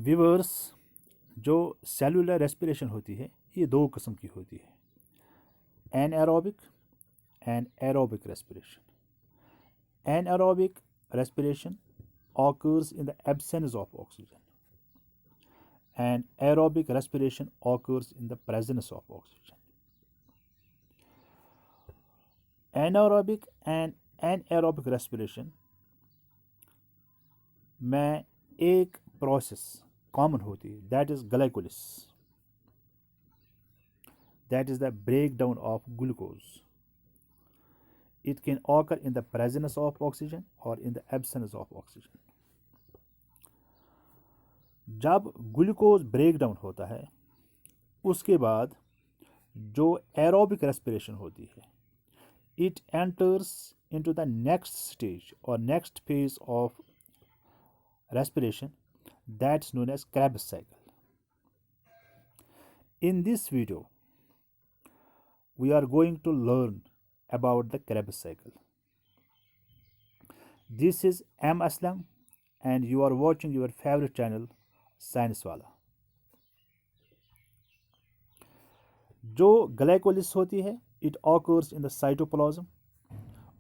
Viewers, जो cellular respiration होती है ये दो किस्म की होती है, anaerobic and aerobic respiration. Anaerobic respiration occurs in the absence of oxygen and aerobic respiration occurs in the presence of oxygen. Anaerobic and anaerobic respiration में एक प्रोसेस कॉमन होती है, that is glycolysis, that is the break down of glucose. It can occur in the presence of oxygen or in the absence of oxygen. जब glucose break down होता है उसके बाद जो एरोबिक रेस्पिरेशन होती है, it enters into the next stage और next phase of respiration, that's known as Krebs cycle. In this video, we are going to learn about the Krebs cycle. This is M. Aslam and you are watching your favorite channel, Science Wala. जो ग्लाइकोलिस होती है, it occurs in the cytoplasm.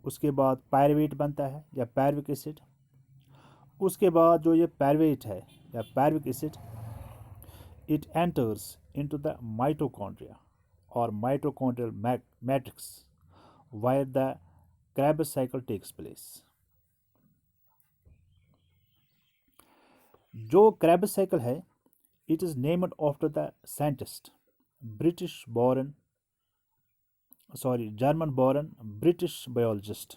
उसके बाद pyruvate बनता है या pyruvic acid. उसके बाद जो ये पायरुवेट है या pyruvic acid, it enters into the mitochondria or mitochondrial matrix where the Krebs cycle takes place. जो Krebs cycle है, it is named after the scientist, German born British biologist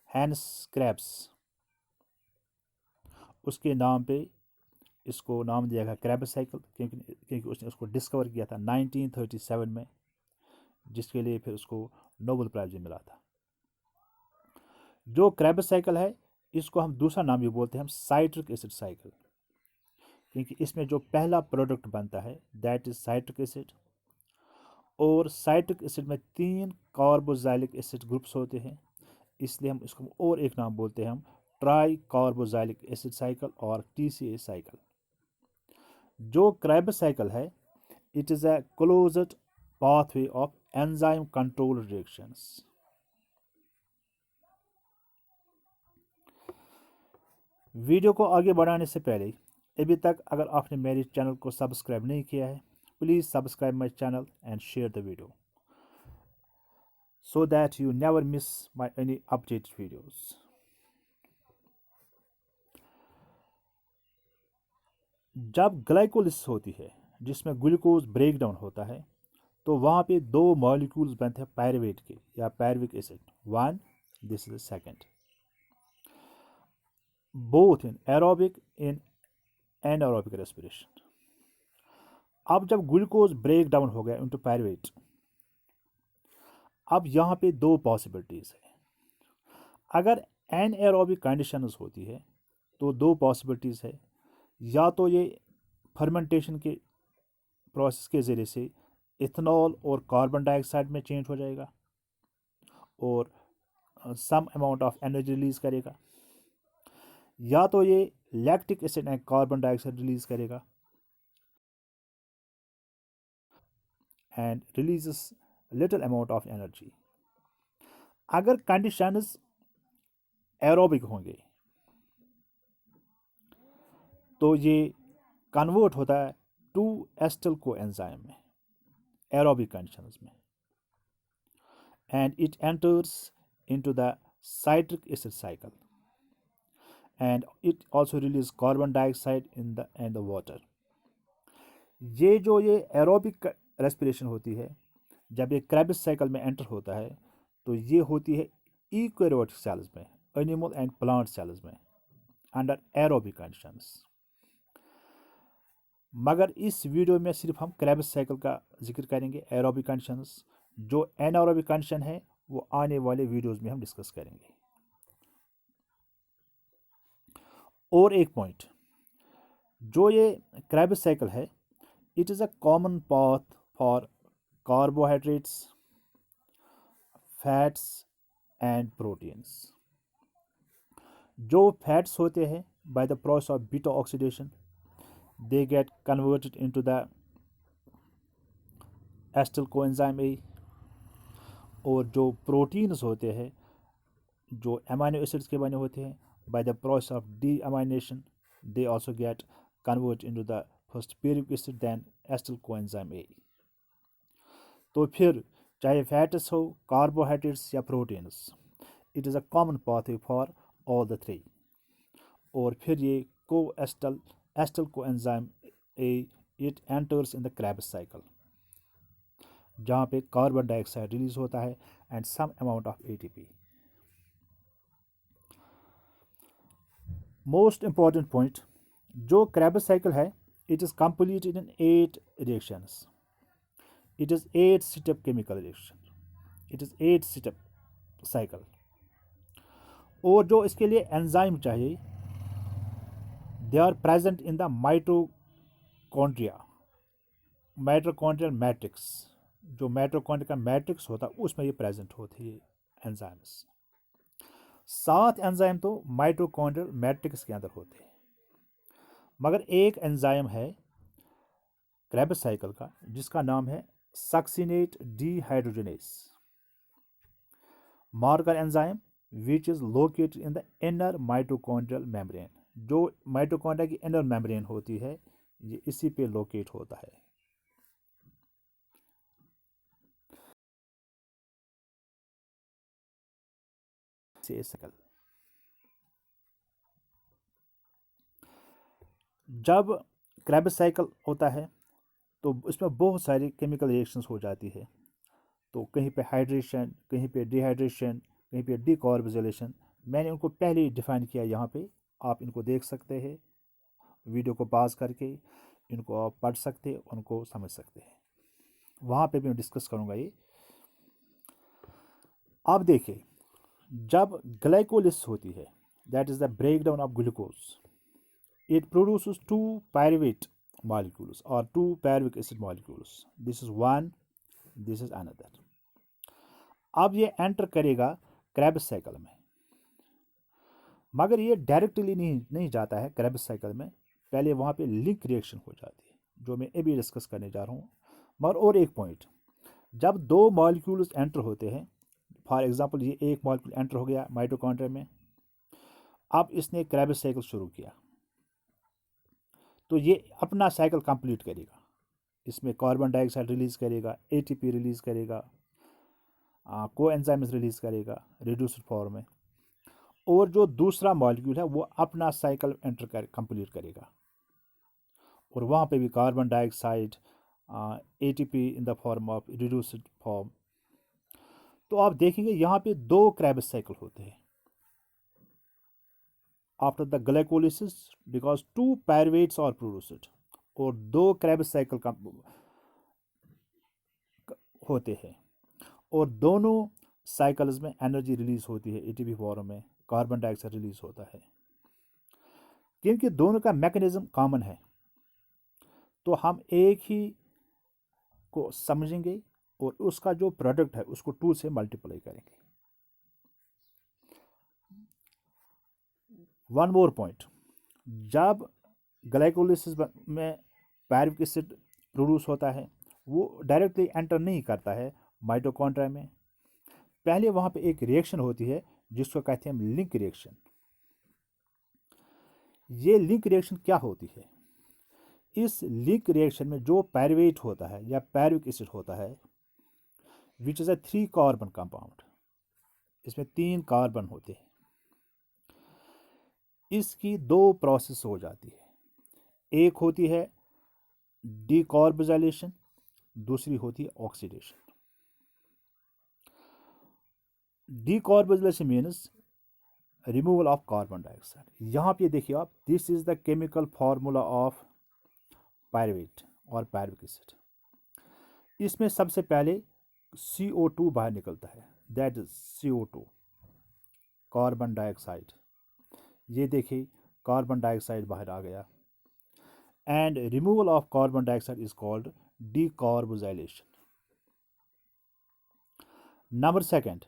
Hans Krebs. उसके नाम पे इसको नाम दिया गया Krebs साइकिल, क्योंकि उसने उसको डिस्कवर किया था 1937 में, जिसके लिए फिर उसको नोबेल प्राइज भी मिला था. जो Krebs साइकिल है इसको हम दूसरा नाम भी बोलते हैं हम साइट्रिक एसिड साइकिल, क्योंकि इसमें जो पहला प्रोडक्ट बनता है दैट इज साइट्रिक एसिड. और साइट्रिक एसिड में 3 कार्बोक्सिलिक एसिड ग्रुप्स होते हैं, इसलिए हम इसको और एक नाम बोलते हैं हम ट्राई कार्बोक्सिलिक एसिड साइकिल और TCA साइकिल. जो Krebs साइकिल है, it is a closed pathway of enzyme control reactions. Video को आगे बढ़ाने से पहले अभी तक अगर आपने मेरे चैनल को सब्सक्राइब नहीं किया है, please subscribe my channel and share the video so that you never miss my any updated videos. जब ग्लाइकोलिसिस होती है जिसमें ग्लूकोज ब्रेक डाउन होता है, तो वहाँ पे 2 मॉलिक्यूल्स बनते हैं पायरुवेट के या pyruvic acid. 1, this is the second. Both in aerobic in anaerobic respiration. अब जब ग्लूकोज ब्रेक डाउन हो गया इनटू पायरुवेट, अब यहाँ पे 2 पॉसिबिलिटीज़ है. अगर एनएरोबिक कंडीशंस होती है तो 2 पॉसिबिलिटीज़ है, या तो ये फर्मेंटेशन के प्रोसेस के ज़रिए से इथेनॉल और कार्बन डाइऑक्साइड में चेंज हो जाएगा और some amount of energy release करेगा, या तो ये lactic acid and carbon dioxide release करेगा and releases little amount of energy. अगर कंडीशंस एरोबिक होंगे तो ये कन्वर्ट होता है 2 एस्टिल कोएंजाइम में एरोबिक कंडीशंस में, and it enters into the citric acid cycle and it also release carbon dioxide in the water. ये जो ये एरोबिक रेस्पिरेशन होती है, जब ये Krebs साइकिल में एंटर होता है तो ये होती है यूकैरियोटिक सेल्स में, एनिमल एंड प्लांट सेल्स में, अंडर एरोबिक कंडीशंस. मगर इस वीडियो में सिर्फ हम Krebs साइकिल का जिक्र करेंगे, एरोबिक कंडीशंस. जो एनारोबिक कंडीशन है वो आने वाले वीडियोस में हम डिस्कस करेंगे. और एक पॉइंट, जो ये Krebs साइकिल है, it is a common path for carbohydrates, fats and proteins. जो फैट्स होते हैं by the process of beta oxidation they get converted into the acetyl coenzyme ए। और जो प्रोटीन्स होते हैं जो अमीनो एसिड्स के बने होते हैं, by the process of deamination they also get convert into the first pyruvic acid then acetyl coenzyme A. तो फिर चाहे फैट्स हो, कार्बोहाइड्रेट्स या proteins, it is a common pathway for all the three. और फिर ये acetyl coenzyme A it enters in the Krebs cycle, जहाँ पे कार्बन डाइऑक्साइड रिलीज होता है and some amount of ATP. Most important point, जो Krebs cycle है it is completed in 8 reactions. It is 8 step chemical reaction, it is 8 step cycle. और जो इसके लिए एंजाइम चाहिए they are present in the mitochondrial matrix. जो mitochondria का matrix होता है उसमें ये प्रेजेंट होती है एंजाइम्स। 7 एंजाइम तो माइटोकॉन्ड्रियल मैट्रिक्स के अंदर होते हैं, मगर एक एंजाइम है क्रेब्स साइकिल का जिसका नाम है succinate dehydrogenase marker enzyme which is located in the inner mitochondrial membrane. जो माइटोकॉन्ड्रिया की इनर मेम्ब्रेन होती है ये इसी पे लोकेट होता है। जब क्रेब्स साइकिल होता है तो इसमें बहुत सारी केमिकल रिएक्शंस हो जाती है। तो कहीं पे हाइड्रेशन, कहीं पे डिहाइड्रेशन, कहीं पे डीकार्बोजिलेशन। मैंने उनको पहले ही डिफाइन किया, यहाँ पे आप इनको देख सकते हैं, वीडियो को पॉज करके इनको आप पढ़ सकते हैं, उनको समझ सकते हैं। वहाँ पे भी मैं डिस्कस करूँगा ये। आप देखिए, जब ग्लाइकोलिसिस होती है that is the breakdown of glucose, it produces 2 pyruvate molecules or 2 pyruvic acid molecules. This is one, this is another. अब ये एंटर करेगा क्रेब्स साइकिल में, मगर ये डायरेक्टली नहीं जाता है क्रेब्स साइकिल में। पहले वहाँ पे लिंक रिएक्शन हो जाती है जो मैं अभी डिस्कस करने जा रहा हूँ। मगर और एक पॉइंट, जब 2 मॉलिक्यूल्स एंटर होते हैं, फॉर एग्जांपल ये एक मॉलिक्यूल एंटर हो गया माइटोकॉन्ड्रिया में, अब इसने क्रेब्स साइकिल शुरू किया तो ये अपना साइकिल कंप्लीट करेगा। इसमें कार्बन डाइऑक्साइड रिलीज़ करेगा, एटीपी रिलीज़ करेगा, कोएंजाइम्स रिलीज़ करेगा रिड्यूस्ड फॉर्म में। और जो दूसरा मॉलिक्यूल है वो अपना साइकिल कंप्लीट करेगा और वहाँ पे भी carbon dioxide, ATP in the form of reduced form. तो आप देखेंगे यहाँ पे 2 क्रेब्स साइकिल होते हैं after the glycolysis because 2 pyruvates are produced और 2 क्रेब्स साइकिल होते हैं और दोनों साइकिल्स में एनर्जी रिलीज होती है एटीपी फॉर्म में, कार्बन डाइऑक्साइड रिलीज होता है। क्योंकि दोनों का मैकेनिज्म कॉमन है तो हम एक ही को समझेंगे और उसका जो प्रोडक्ट है उसको 2 से मल्टीप्लाई करेंगे। वन मोर पॉइंट, जब ग्लाइकोलिसिस में पायरुविक एसिड प्रोड्यूस होता है वो डायरेक्टली एंटर नहीं करता है माइटोकॉन्ड्रिया में। पहले वहाँ पे एक रिएक्शन होती है जिसको कहते हैं लिंक रिएक्शन। ये लिंक रिएक्शन क्या होती है? इस लिंक रिएक्शन में जो पायरुवेट होता है या पायरुविक एसिड होता है विच इज़ अ 3 कार्बन कंपाउंड, इसमें 3 कार्बन होते हैं, इसकी 2 प्रोसेस हो जाती है। एक होती है डीकार्बोजाइलेशन, दूसरी होती है oxidation. Decarboxylation means removal of carbon dioxide. यहाँ पे देखिए आप, this is the chemical formula of pyruvate और पायरुविक एसिड। इसमें सबसे पहले CO2 बाहर निकलता है, that is CO2 carbon dioxide. ये देखिए कार्बन डाइऑक्साइड बाहर आ गया and removal of carbon dioxide is called decarboxylation. Number second,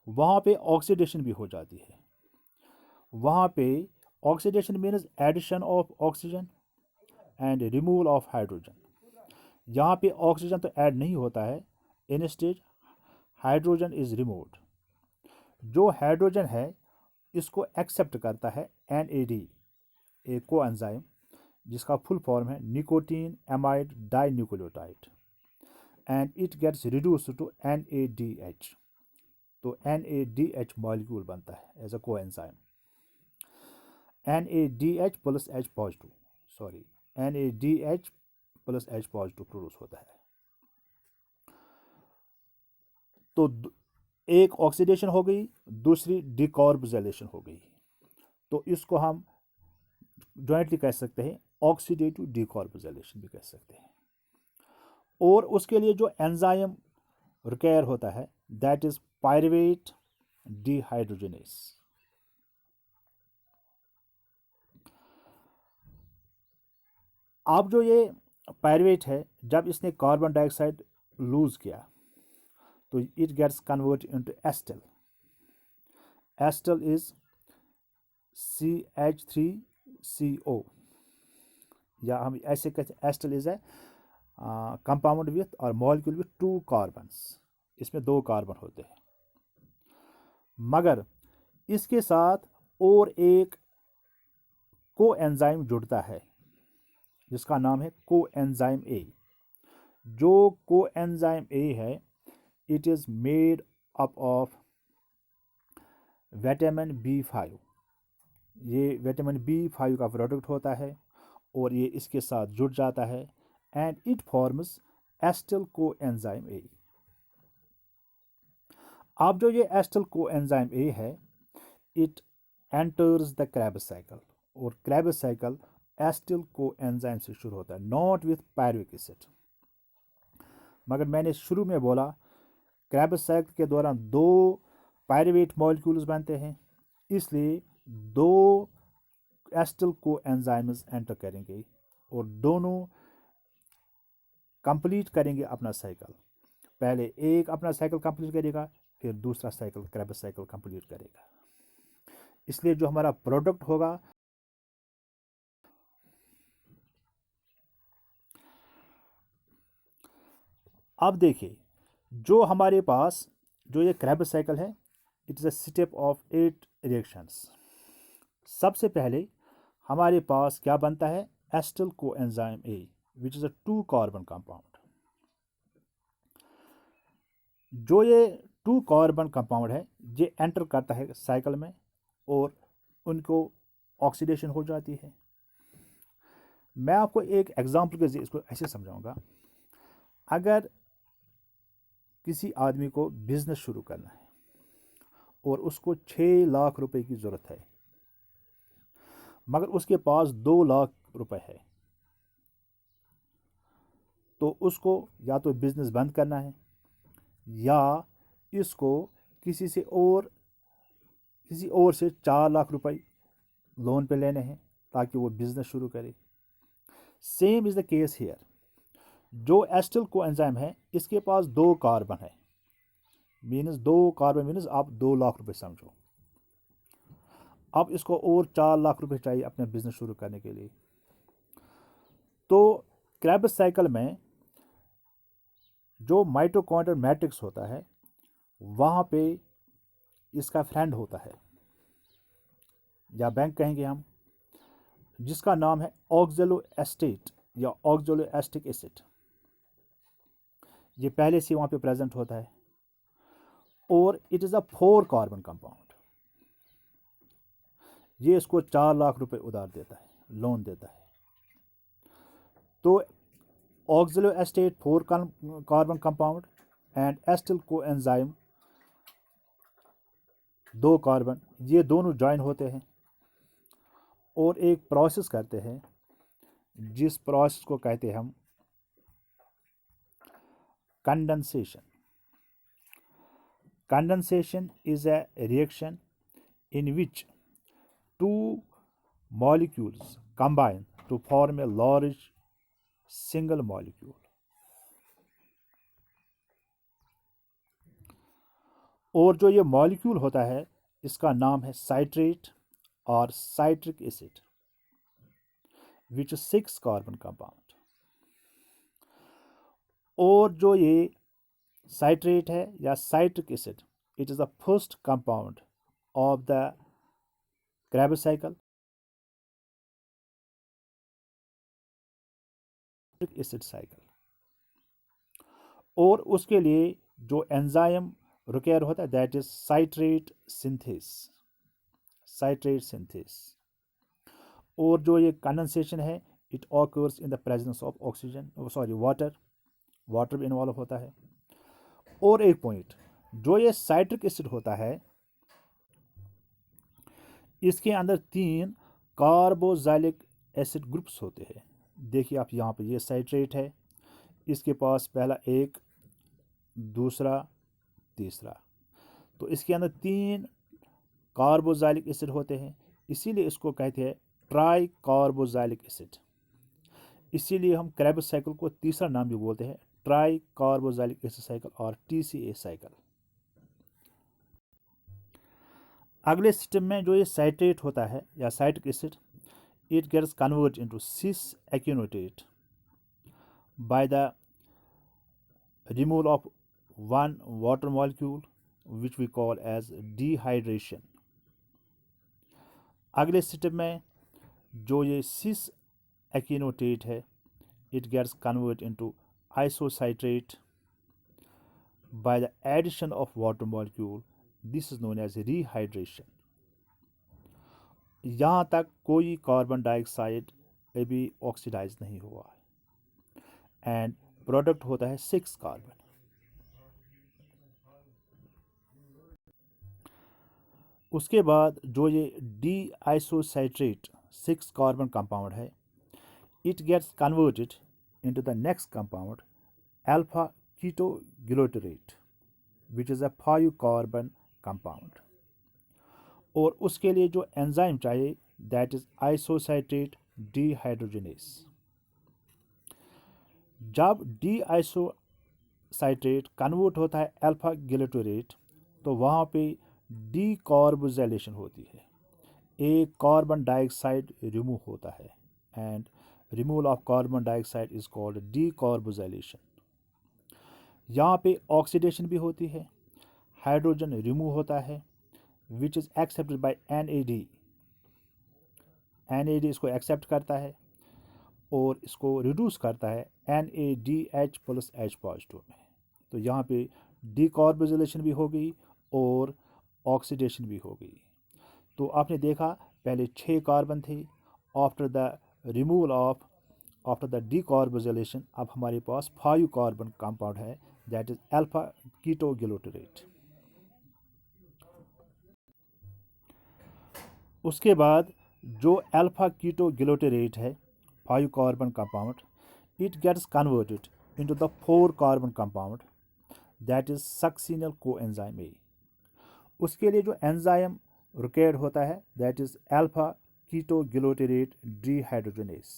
वहाँ पे ऑक्सीडेशन भी हो जाती है। वहाँ पे oxidation means addition of oxygen and removal of hydrogen. यहाँ पे ऑक्सीजन तो ऐड नहीं होता है, इंस्टेड हाइड्रोजन इज रिमूव्ड। जो हाइड्रोजन है इसको एक्सेप्ट करता है NAD, एक कोएंजाइम जिसका फुल फॉर्म है nicotinamide dinucleotide, and it gets reduced to NADH। तो NADH मॉलिक्यूल बनता है as a coenzyme. NADH plus H positive, sorry NADH plus H positive produce होता है। तो एक ऑक्सीडेशन हो गई, दूसरी डिकार्बोजाइलेशन हो गई। तो इसको हम जॉइंटली कह सकते हैं ऑक्सीडेटिव डिकार्बोजाइलेशन भी कह सकते हैं। और उसके लिए जो एंजाइम रिक्वायर होता है दैट इज पायरुवेट डिहाइड्रोजनेस। अब जो ये पायरुवेट है, जब इसने कार्बन डाइऑक्साइड लूज किया तो it gets convert into acetyl. Acetyl is CH3CO, या हम ऐसे कहते हैं acetyl is a compound with और मॉलिक्यूल विथ 2 कार्बन्स। इसमें 2 कार्बन होते हैं, मगर इसके साथ और एक कोएंजाइम जुड़ता है जिसका नाम है कोएंजाइम A। जो कोएंजाइम A है it is made up of vitamin B5। ये विटामिन B5 का प्रोडक्ट होता है और ये इसके साथ जुड़ जाता है and it forms acetyl coenzyme A। अब जो ये एस्टल कोएंजाइम A है it enters the Krebs cycle, और क्रेब्स साइकिल एस्टल कोएंजाइम से शुरू होता है, नॉट विथ पायरुविक एसिड। मगर मैंने शुरू में बोला क्रेब्स साइकिल के दौरान 2 पायरुवेट मॉलिक्यूल्स बनते हैं, इसलिए 2 एस्टल कोएंजाइम्स एंटर करेंगे और दोनों कंप्लीट करेंगे अपना साइकिल। पहले एक अपना साइकिल कंप्लीट करेगा, फिर दूसरा साइकिल क्रेब्स साइकिल कंप्लीट करेगा। इसलिए जो हमारा प्रोडक्ट होगा अब देखिए, जो हमारे पास जो ये क्रेब्स साइकिल है it is a step of 8 reactions. सबसे पहले हमारे पास क्या बनता है acetyl coenzyme A which is a 2 carbon compound. जो ये 2 कार्बन कंपाउंड है ये एंटर करता है साइकिल में और उनको ऑक्सीडेशन हो जाती है। मैं आपको एक एग्जांपल के जरिए इसको ऐसे समझाऊंगा। अगर किसी आदमी को बिजनेस शुरू करना है और उसको 6 लाख रुपए की ज़रूरत है, मगर उसके पास 2 लाख रुपए है, तो उसको या तो बिजनेस बंद करना है या इसको किसी और से 4 लाख रुपए लोन पे लेने हैं ताकि वो बिजनेस शुरू करे। Same is the case here. जो एस्टल कोएंजाइम है इसके पास 2 कार्बन है, मीन्स 2 कार्बन मीन्स आप 2 लाख रुपए समझो। अब इसको और 4 लाख रुपए चाहिए अपने बिजनेस शुरू करने के लिए। तो क्रेब्स साइकिल में जो माइटोकॉन्ड्रियल मैट्रिक्स होता है वहाँ पे इसका फ्रेंड होता है, या बैंक कहेंगे हम, जिसका नाम है ऑक्सैलोएस्टेट या ऑक्सैलोएस्टिक एसिड। ये पहले से वहाँ पे प्रेजेंट होता है और it is a 4 carbon compound. ये इसको 4 लाख रुपए उधार देता है, लोन देता है। तो ऑक्सैलोएस्टेट 4 carbon compound and acetyl coenzyme 2 carbon, ये दोनों ज्वाइन होते हैं और एक प्रोसेस करते हैं जिस प्रोसेस को कहते हैं हम condensation. Condensation is a reaction in which 2 molecules combine to form a large single molecule. और जो ये मॉलिक्यूल होता है इसका नाम है साइट्रेट और साइट्रिक एसिड। विच 6 कार्बन कंपाउंड। और जो ये साइट्रेट है या citric acid, it is the first compound of the Krebs cycle acid cycle. और उसके लिए जो एंजाइम रिक्वायर होता है that is citrate synthase, citrate synthase. और जो ये कंडेंसेशन है it occurs in the presence of oxygen, sorry water, water भी इन्वॉल्व होता है। और एक पॉइंट, जो ये साइट्रिक एसिड होता है इसके अंदर 3 कार्बोजाइलिक एसिड ग्रुप्स होते हैं। देखिए आप यहाँ पे ये साइट्रेट है, इसके पास पहला एक, दूसरा, तीसरा, तो इसके अंदर 3 कार्बोजाइलिक एसिड होते हैं, इसीलिए इसको कहते हैं ट्राई कार्बोजाइलिक एसिड। इसीलिए हम क्रेब्स साइकिल को तीसरा नाम भी बोलते हैं, ट्राई कार्बोजाइलिक एसिड साइकिल और TCA साइकिल। अगले सिस्टम में जो ये साइट्रेट होता है या citric acid, it gets converted into cis aconate by the removal of one water molecule which we call as dehydration। अगले सिस्टम में जो ये cis aconate है it gets converted into isocitrate by the addition of water molecule, this is known as rehydration। यहाँ तक कोई carbon dioxide अभी oxidise नहीं हुआ एंड प्रोडक्ट होता है 6 कार्बन। उसके बाद जो ये डी आइसोसाइट्रेट 6 कार्बन कंपाउंड है it gets converted into the next compound alpha ketoglutarate which is a 5 carbon compound. और उसके लिए जो एंजाइम चाहिए दैट इज आइसोसाइट्रेट डीहाइड्रोजनेस। जब डी आइसोसाइट्रेट कन्वर्ट होता है अल्फा ग्लूटरेट तो वहाँ पे डीकार्बोजाइलेशन होती है, एक कार्बन डाइऑक्साइड रिमूव होता है and removal of carbon dioxide is called decarboxylation. यहाँ पे ऑक्सीडेशन भी होती है, हाइड्रोजन रिमूव होता है which is accepted by NAD। NAD इसको एक्सेप्ट करता है और इसको रिड्यूस करता है NADH प्लस H पॉजिटिव में। तो यहाँ पे डीकार्बोजाइलेशन भी हो गई और ऑक्सीडेशन भी हो गई। तो आपने देखा पहले 6 कार्बन थे, after the removal of after the decarboxylation अब हमारे पास 5 कार्बन कंपाउंड है दैट इज अल्फा कीटोग्लूटरेट। उसके बाद जो अल्फा कीटोग्लूटरेट है 5 carbon compound it gets converted into the 4 carbon compound that is succinyl coenzyme A. उसके लिए जो एंजाइम रिक्वायर्ड होता है that is alpha ketoglutarate dehydrogenase.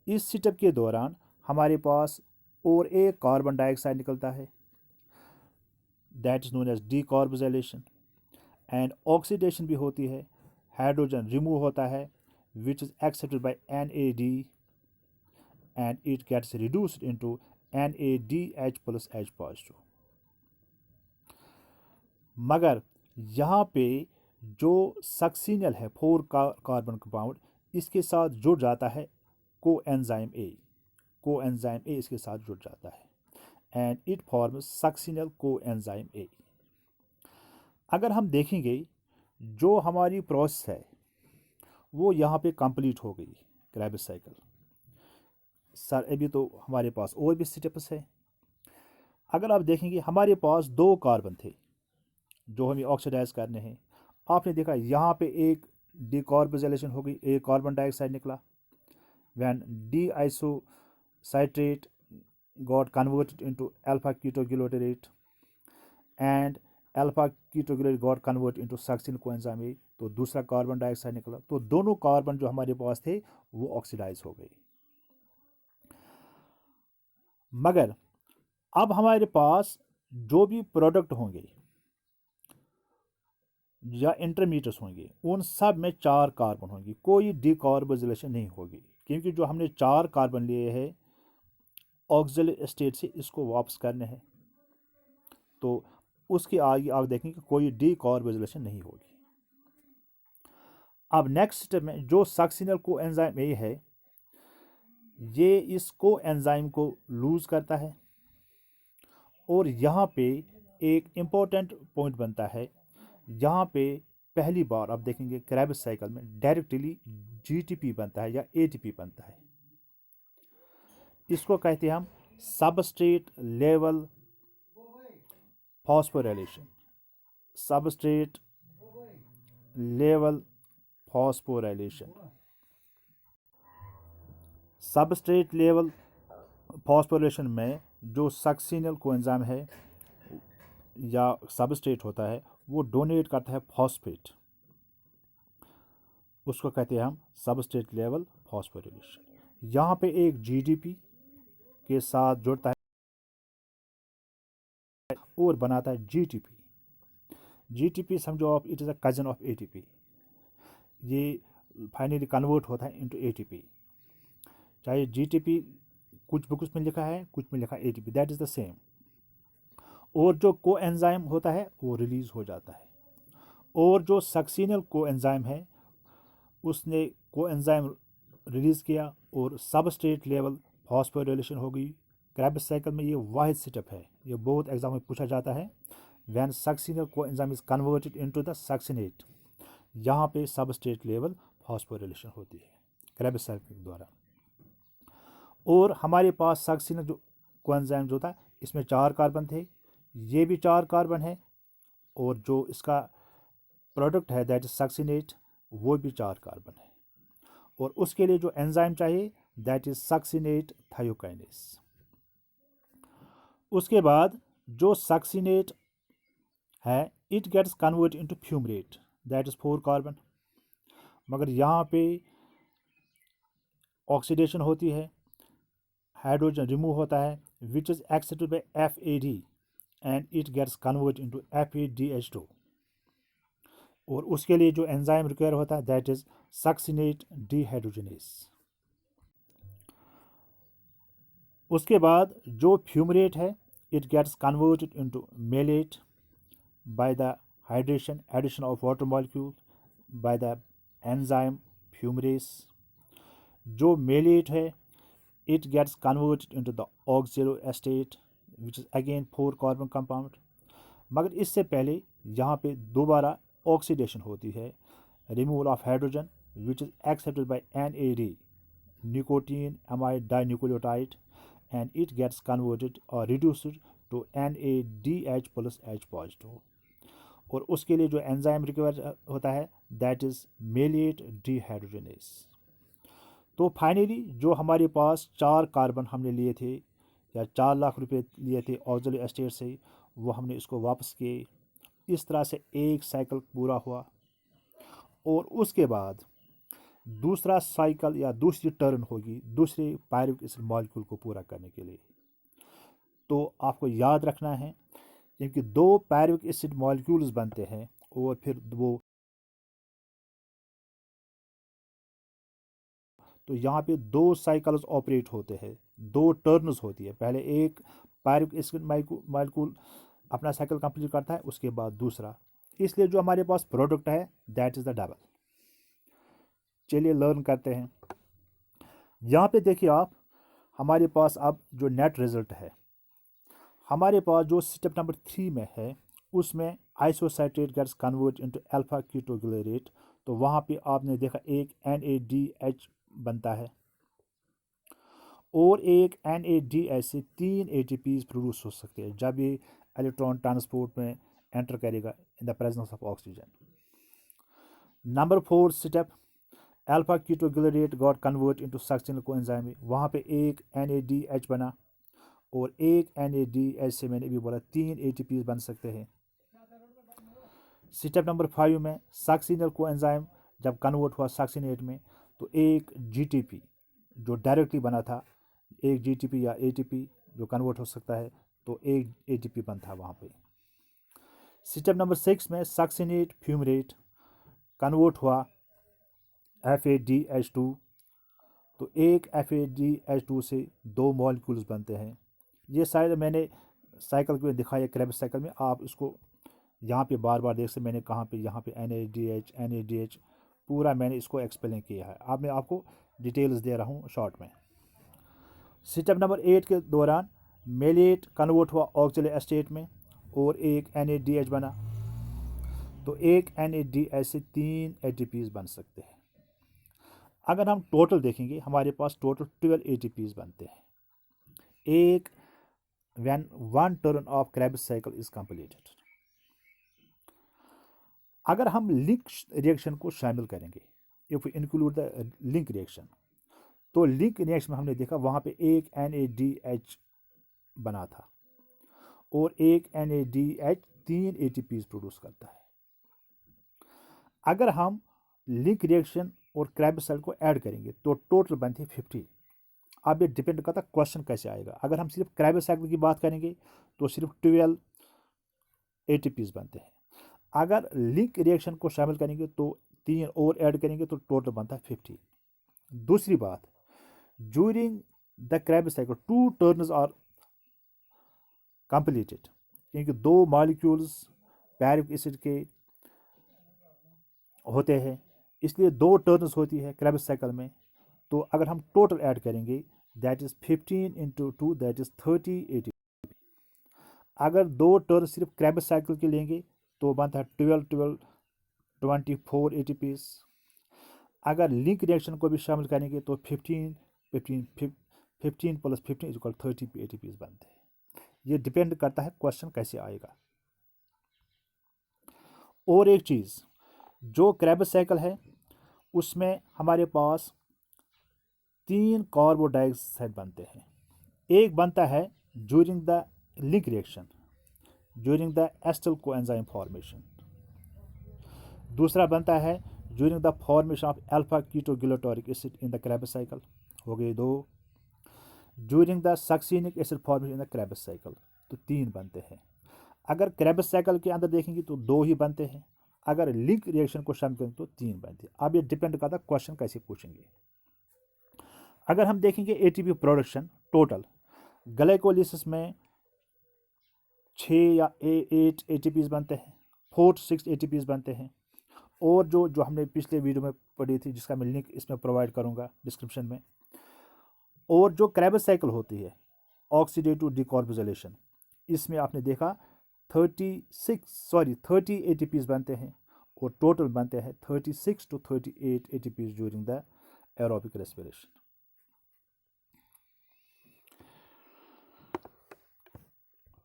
इस सेटअप के दौरान हमारे पास और एक कार्बन डाइऑक्साइड निकलता है that is known as decarboxylation and oxidation भी होती है, हाइड्रोजन रिमूव होता है which is accepted by NAD and it gets reduced into NADH plus H positive. मगर यहाँ पे जो सक्सिनल है 4 कार्बन कंपाउंड इसके साथ जुड़ जाता है कोएंजाइम ए, कोएंजाइम ए इसके साथ जुड़ जाता है and it forms succinyl coenzyme ए। अगर हम देखेंगे जो हमारी प्रोसेस है वो यहाँ पे कंप्लीट हो गई क्रेब्स साइकिल। सर अभी तो हमारे पास और भी स्टेप्स है। अगर आप देखेंगे हमारे पास 2 कार्बन थे जो हमें ऑक्सीडाइज करने हैं। आपने देखा यहाँ पे एक डीकार्बोजाइलेशन हो गई, एक कार्बन डाइऑक्साइड निकला when the isocitrate got converted into alpha ketoglutarate and alpha ketoglutarate got convert into succinyl coenzyme A, तो दूसरा कार्बन डाइऑक्साइड निकला। तो दोनों कार्बन जो हमारे पास थे वो ऑक्सीडाइज हो गए। मगर अब हमारे पास जो भी प्रोडक्ट होंगे या इंटरमीडिएट्स होंगे, उन सब में 4 कार्बन होंगी, कोई डिकार्बोजिलेशन नहीं होगी, क्योंकि जो हमने 4 कार्बन लिए हैं ऑक्सिलरी स्टेट से इसको वापस करने हैं, तो उसके आगे आप देखेंगे कोई डिकार्बोजिलेशन नहीं होगी। अब नेक्स्ट स्टेप में जो सक्सिनल कोएंजाइम ए है, ये इस कोएंजाइम को लूज करता है, और यहाँ पे एक इम्पोर्टेंट पॉइंट बनता है, यहाँ पे पहली बार आप देखेंगे क्रेब्स साइकिल में डायरेक्टली जीटीपी बनता है या एटीपी बनता है। इसको कहते हैं हम substrate level phosphorylation, substrate level phosphorylation. Substrate level phosphorylation में जो सक्सिनल कोएंजाइम है या सबस्ट्रेट होता है वो डोनेट करता है फॉस्फेट, उसको कहते हैं हम सबस्ट्रेट लेवल फॉस्फोराइलेशन। यहाँ पे एक जीडीपी के साथ जुड़ता है और बनाता है जीटीपी। जीटीपी समझो आप, it is a cousin of ATP. ये फाइनली कन्वर्ट होता है इनटू एटीपी। चाहे जीटीपी कुछ बुक्स में लिखा है, कुछ में लिखा है ATP, that is the same. और जो कोएंजाइम होता है वो रिलीज हो जाता है, और जो सक्सिनल कोएंजाइम है उसने कोएंजाइम रिलीज किया और सबस्ट्रेट लेवल फॉस्फोराइलेशन हो गई। क्रेब्स साइकिल में ये वाहिद स्टेप है, ये बहुत एग्जाम में पूछा जाता है। When succinyl coenzyme is converted into the succinate, यहाँ पे सबस्ट्रेट लेवल फॉस्फोराइलेशन होती है क्रेब्स साइकिल द्वारा। और हमारे पास सक्सिनल जो कोएंजाइम जो था इसमें 4 कार्बन थे, ये भी 4 कार्बन है, और जो इसका प्रोडक्ट है दैट इज सक्सिनेट वो भी 4 कार्बन है। और उसके लिए जो एंजाइम चाहिए दैट इज सक्सिनेट थायोकाइनेस। उसके बाद जो सक्सिनेट है it gets convert into fumarate, that is 4 carbon. मगर यहाँ पे ऑक्सीडेशन होती है, हाइड्रोजन रिमूव होता है, which is accepted by FAD and it gets convert into FADH2। और उसके लिए जो एंजाइम रिक्वायर होता है दैट इज सक्सिनेट डिहाइड्रोजनेस। उसके बाद जो फ्यूमरेट है it gets converted into malate by the hydration addition of water molecule by the enzyme fumarase. जो मेलेट है it gets converted into the oxaloacetate which is again 4 carbon compound. मगर इससे पहले यहाँ पे दोबारा ऑक्सीडेशन होती है, removal of hydrogen which is accepted by NAD, nicotinamide dinucleotide, and it gets converted और reduced to NADH plus H positive. और उसके लिए जो एंजाइम रिक्वायर होता है दैट इज मेलेट डिहाइड्रोजनेस। तो फाइनली जो हमारे पास 4 कार्बन हमने लिए थे या 4 लाख रुपए लिए थे ऑक्सिलरी एस्टेट से, वो हमने इसको वापस किए। इस तरह से एक साइकिल पूरा हुआ, और उसके बाद दूसरा साइकिल या दूसरी टर्न होगी दूसरे पायरुविक एसिड मॉलिक्यूल को पूरा करने के लिए। तो आपको याद रखना है क्योंकि 2 पायरुविक एसिड मॉलिक्यूल्स बनते हैं और फिर वो, तो यहाँ पे 2 साइकिल्स ऑपरेट होते हैं, 2 टर्न्स होती है। पहले एक पायरुविक एसिड मॉलिक्यूल अपना साइकिल कंप्लीट करता है, उसके बाद दूसरा। इसलिए जो हमारे पास प्रोडक्ट है दैट इज द डबल। चलिए लर्न करते हैं। यहाँ पे देखिए आप, हमारे पास अब जो नेट रिजल्ट है, हमारे पास जो स्टेप नंबर 3 में है उसमें आइसोसाइट्रेट गेट्स कन्वर्ट इनटू अल्फा कीटोग्लिसरेट। तो वहाँ पे आपने देखा एक NADH बनता है, और एक NADH से 3 ATPs प्रोड्यूस हो सकते हैं जब ये इलेक्ट्रॉन ट्रांसपोर्ट में एंटर करेगा in the presence of oxygen. Number 4 step, alpha ketoglutarate got convert into succinyl coenzyme. वहाँ पे एक NADH बना, और एक NADH से मैंने भी बोला 3 ATPs बन सकते हैं। स्टेप नंबर 5 में सक्सिनल कोएंजाइम जब कन्वर्ट हुआ सक्सिनेट में, तो एक GTP जो डायरेक्टली बना था, एक GTP या ATP जो कन्वर्ट हो सकता है, तो एक ATP बनता है वहाँ पे। स्टेप नंबर 6 में सक्सिनेट फ्यूमरेट कन्वर्ट हुआ FADH2, तो एक FADH2 से 2 मॉलिक्यूल्स बनते हैं। ये शायद मैंने साइकिल में दिखाया, क्रेब्स साइकिल में, आप इसको यहाँ पे बार बार देख सकते, मैंने कहाँ पे, यहाँ पे NADH पूरा मैंने इसको एक्सप्लेन किया है। अब मैं आपको डिटेल्स दे रहा हूँ शॉर्ट में। स्टेप नंबर 8 के दौरान मेलेट कन्वर्ट हुआ ऑक्सिल एस्टेट में और एक NADH बना, तो एक NADH से 3 ATPs बन सकते हैं। अगर हम टोटल देखेंगे, हमारे पास टोटल 12 ATPs बनते हैं एक when one turn of Krebs cycle is completed। अगर हम लिंक रिएक्शन को शामिल करेंगे, if include the link reaction, तो लिंक रिएक्शन में हमने देखा वहाँ पे एक NADH बना था और एक NADH 3 ATPs प्रोड्यूस करता है। अगर हम लिंक रिएक्शन और क्रेब्स साइकिल को ऐड करेंगे तो टोटल बनती है 50। अब ये डिपेंड करता है क्वेश्चन कैसे आएगा। अगर हम सिर्फ क्रेब्स साइकिल की बात करेंगे तो सिर्फ 12 ATPs बनते हैं। अगर लिंक रिएक्शन को शामिल करेंगे तो 3 और ऐड करेंगे तो टोटल बनता है 50। दूसरी बात, during the Krebs cycle 2 turns are completed, क्योंकि 2 मॉलिक्यूल्स पैरिक एसिड के होते हैं, इसलिए 2 टर्न्स होती है क्रेब्स साइकिल में। तो अगर हम टोटल ऐड करेंगे that is 15 × 2 that is 30 ATP। अगर 2 टर्न सिर्फ क्रेब्स साइकिल के लेंगे तो बनता है 12 24 ATPs। अगर लिंक रिएक्शन को भी शामिल करेंगे तो 15 + 15 = 30 ATPs बनते हैं। ये डिपेंड करता है क्वेश्चन कैसे आएगा। और एक चीज़, जो क्रेब्स साइकिल है उसमें हमारे पास 3 कार्बन डाइऑक्साइड बनते हैं। एक बनता है during the link reaction, during the acetyl coenzyme formation. दूसरा बनता है during the formation of alpha ketoglutaric acid in the Krebs cycle, हो गए 2। During the succinic acid formation in the Krebs cycle, तो 3 बनते हैं। अगर क्रेब्स साइकिल के अंदर देखेंगे तो 2 ही बनते हैं, अगर लिंक रिएक्शन को शामिल करें तो 3 बनते हैं। अब ये डिपेंड करता है क्वेश्चन कैसे पूछेंगे। अगर हम देखेंगे ATP प्रोडक्शन टोटल, ग्लाइकोलिसिस में 6 या 8 ATPs बनते हैं, 4 to 6 ATPs बनते हैं। और जो हमने पिछले वीडियो में पढ़ी थी, जिसका मैं लिंक इसमें प्रोवाइड करूंगा डिस्क्रिप्शन में। और जो क्रेब्स साइकिल होती है ऑक्सीडेटिव डिकार्बोजिलेशन, इसमें आपने देखा 30 ATPs बनते हैं और टोटल बनते हैं 36 to 38 ATPs during the aerobic respiration.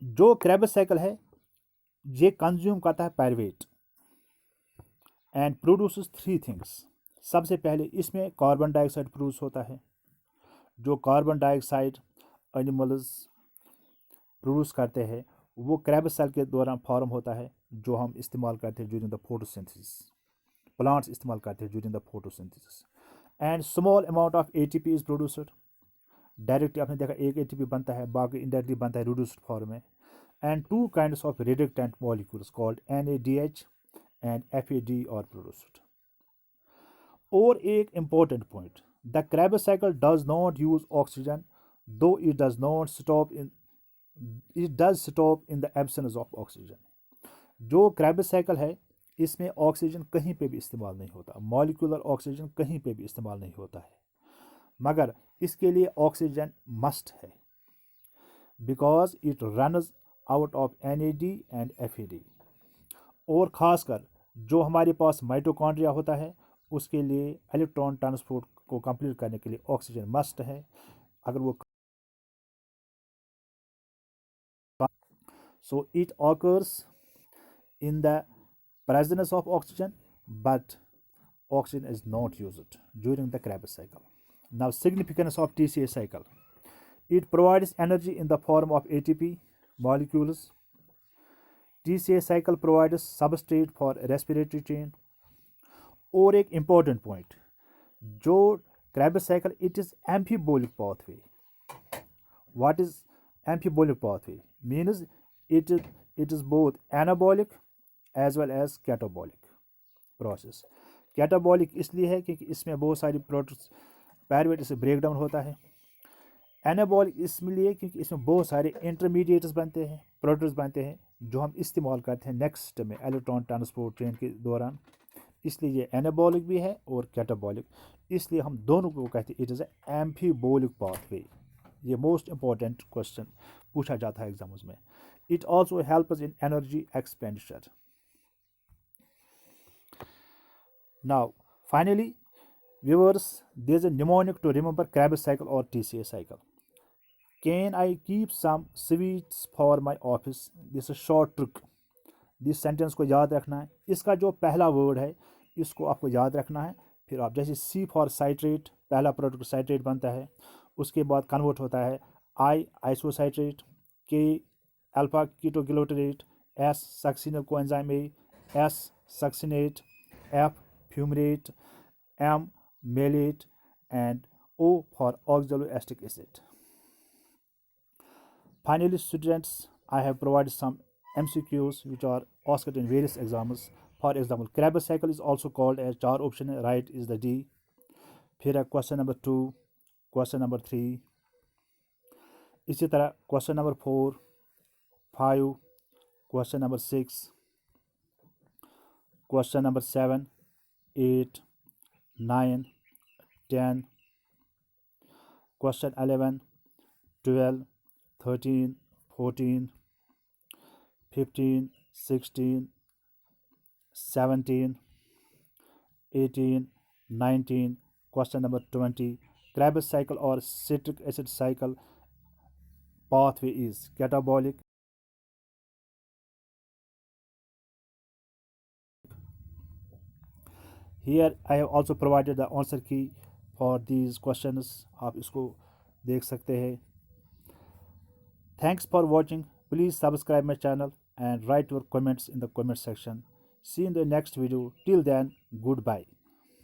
जो क्रेब्स साइकिल है ये कंज्यूम करता है पायरुवेट एंड प्रोड्यूसेस 3 थिंग्स। सबसे पहले इसमें कार्बन डाइऑक्साइड प्रोड्यूस होता है। जो कार्बन डाइऑक्साइड एनिमल्स प्रोड्यूस करते हैं वो क्रेब्स साइकिल के दौरान फॉर्म होता है, जो हम इस्तेमाल करते हैं ड्यूरिंग द फोटोसिंथेसिस, प्लांट्स इस्तेमाल करते हैं during the photosynthesis. And small amount of ATP is produced. Directly आपने देखा 1 ATP बनता है, बाकी इनडायरेक्टली बनता है रिड्यूस्ड फॉर्म में। And 2 kinds of reductant molecules called NADH and FAD are produced। और एक important point, the Krebs cycle does not use oxygen, though it does stop in the absence of oxygen। जो Krebs cycle है इसमें oxygen कहीं पे भी इस्तेमाल नहीं होता, मॉलिक्यूलर ऑक्सीजन कहीं पे भी इस्तेमाल नहीं होता है, मगर इसके लिए ऑक्सीजन मस्ट है because it runs out of NAD and FAD। और ख़ासकर जो हमारे पास माइटोकॉन्ड्रिया होता है उसके लिए इलेक्ट्रॉन ट्रांसपोर्ट को कंप्लीट करने के लिए ऑक्सीजन मस्ट है। अगर वो so it occurs in the presence of oxygen, but oxygen is not used during the Krebs cycle। Now significance of TCA cycle, it provides energy in the form of ATP molecules। TCA cycle provides substrate for respiratory chain। और एक important point, जो Krebs cycle it is amphibolic pathway। What is amphibolic pathway? Means it is both anabolic as well as catabolic process. Catabolic इसलिए है क्योंकि इसमें बहुत सारी products pyruvate से ब्रेक डाउन होता है। एनाबॉलिक इसलिए क्योंकि इसमें बहुत सारे इंटरमीडिएट्स बनते हैं, प्रोडक्ट्स बनते हैं जो हम इस्तेमाल करते हैं नेक्स्ट में इलेक्ट्रॉन ट्रांसपोर्ट ट्रेन के दौरान, इसलिए ये एनाबॉलिक भी है और कैटाबॉलिक। इसलिए हम दोनों को कहते हैं it is a amphibolic pathway. ये मोस्ट इंपॉर्टेंट क्वेश्चन पूछा जाता है एग्जाम्स में। It also helps in energy expenditure. Now finally viewers, there is a mnemonic to remember Krebs cycle or TCA cycle. Can I keep some sweets for my office? This is a short trick. This sentence को याद रखना है। इसका जो पहला word है इसको आपको याद रखना है। फिर आप जैसे सी फॉर साइट्रेट, पहला प्रोडक्ट साइट्रेट बनता है, उसके बाद कन्वर्ट होता है I isocitrate, K alpha ketoglutarate, S succinyl coenzyme A, S succinate, F fumarate, M malate, and O for oxaloacetic acid. Finally, students, I have provided some MCQs which are asked in various exams. For example, Krebs cycle is also called as चार option है, right is the D. फिर है question number 2, question number 3, इसी तरह question number 4, 5, question number 6, question number 7, 8, 9, 10, question 11, 12, 13, 14, 15, 16, 17, 18, 19, question number 20. Krebs cycle or citric acid cycle pathway is catabolic. Here I have also provided the answer key for these questions. आप इसको देख सकते हैं। Thanks for watching. Please subscribe my channel and write your comments in the comment section. See you in the next video. Till then, goodbye.